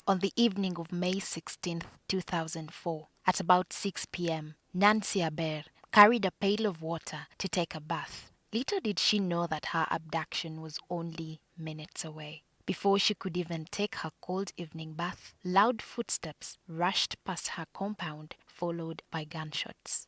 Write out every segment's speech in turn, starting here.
On the evening of May 16, 2004, at about 6 p.m., Nancy Aber carried a pail of water to take a bath. Little did she know that her abduction was only minutes away. Before she could even take her cold evening bath, loud footsteps rushed past her compound, followed by gunshots.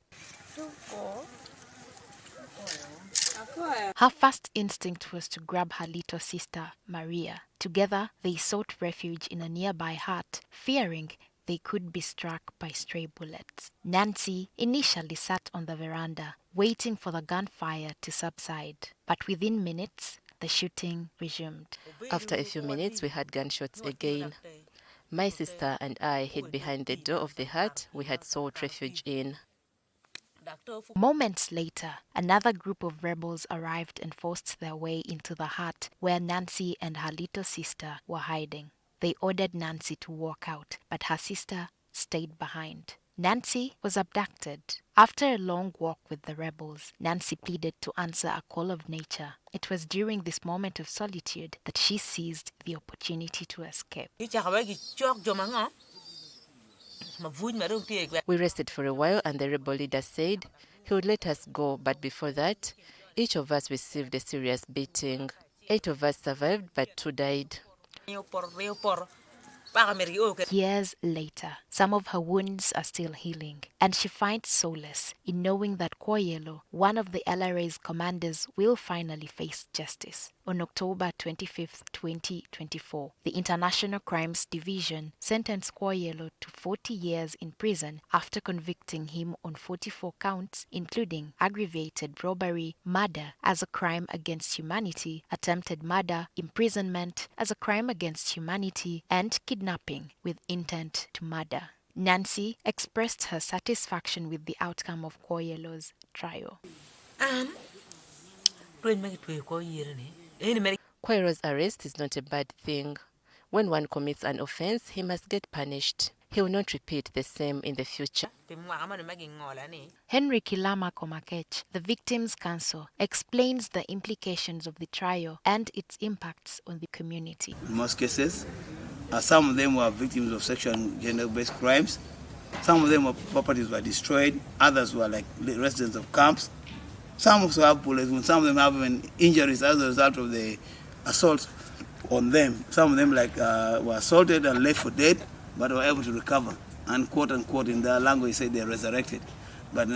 Her first instinct was to grab her little sister, Maria. Together, they sought refuge in a nearby hut, fearing they could be struck by stray bullets. Nancy initially sat on the veranda, waiting for the gunfire to subside. But within minutes, the shooting resumed. After a few minutes, we heard gunshots again. My sister and I hid behind the door of the hut we had sought refuge in. Moments later, another group of rebels arrived and forced their way into the hut where Nancy and her little sister were hiding. They ordered Nancy to walk out, but her sister stayed behind. Nancy was abducted. After a long walk with the rebels, Nancy pleaded to answer a call of nature. It was during this moment of solitude that she seized the opportunity to escape. We rested for a while and the rebel leader said he would let us go, but before that, each of us received a serious beating. 8 of us survived, but 2 died. Years later, some of her wounds are still healing, and she finds solace in knowing that Kwoyelo, one of the LRA's commanders, will finally face justice. On October 25, 2024, the International Crimes Division sentenced Kwoyelo to 40 years in prison after convicting him on 44 counts, including aggravated robbery, murder as a crime against humanity, attempted murder, imprisonment as a crime against humanity, and kidnapping with intent to murder. Nancy expressed her satisfaction with the outcome of Kwoyelo's trial. Kwoyelo's arrest is not a bad thing. When one commits an offense, he must get punished. He will not repeat the same in the future. Henry Kilama Komakech, the Victims' Counsel, explains the implications of the trial and its impacts on the community. In most cases, some of them were victims of sexual and gender-based crimes. Some of them were properties were destroyed. Others were like residents of camps. Some also have bullet wounds. Some of them have even injuries as a result of the assault on them. Some of them were assaulted and left for dead, but were able to recover. And quote unquote in their language say they're resurrected. But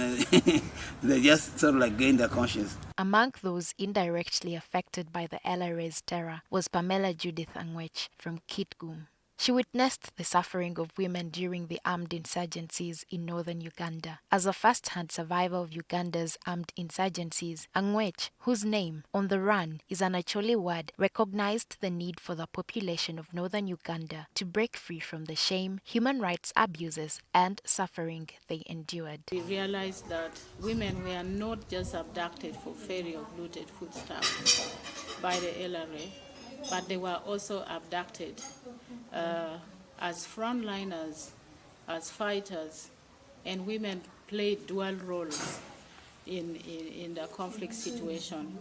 they just sort of gained their conscience. Among those indirectly affected by the LRA's terror was Pamela Judith Angwech from Kitgum. She witnessed the suffering of women during the armed insurgencies in northern Uganda. As a first-hand survivor of Uganda's armed insurgencies, Angwech, whose name, on the run, is an Acholi word, recognized the need for the population of northern Uganda to break free from the shame, human rights abuses, and suffering they endured. We realized that women were not just abducted for ferry of looted foodstuffs by the LRA, but they were also abducted as frontliners, as fighters, and women played dual roles in the conflict situation.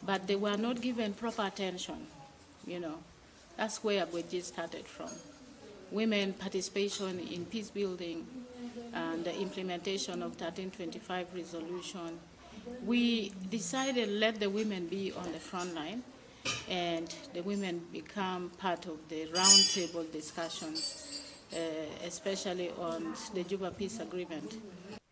But they were not given proper attention, That's where Abweji started from. Women participation in peace building and the implementation of 1325 resolution. We decided let the women be on the front line, and the women become part of the roundtable discussions, especially on the Juba Peace Agreement.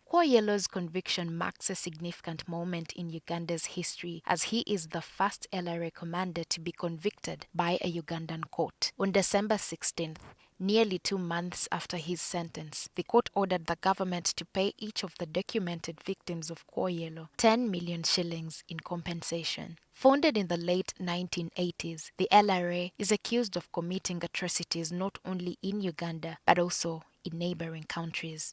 Kwoyelo's conviction marks a significant moment in Uganda's history, as he is the first LRA commander to be convicted by a Ugandan court. On December 16th, nearly 2 months after his sentence, the court ordered the government to pay each of the documented victims of Kwoyelo 10 million shillings in compensation. Founded in the late 1980s, the LRA is accused of committing atrocities not only in Uganda, but also in neighboring countries.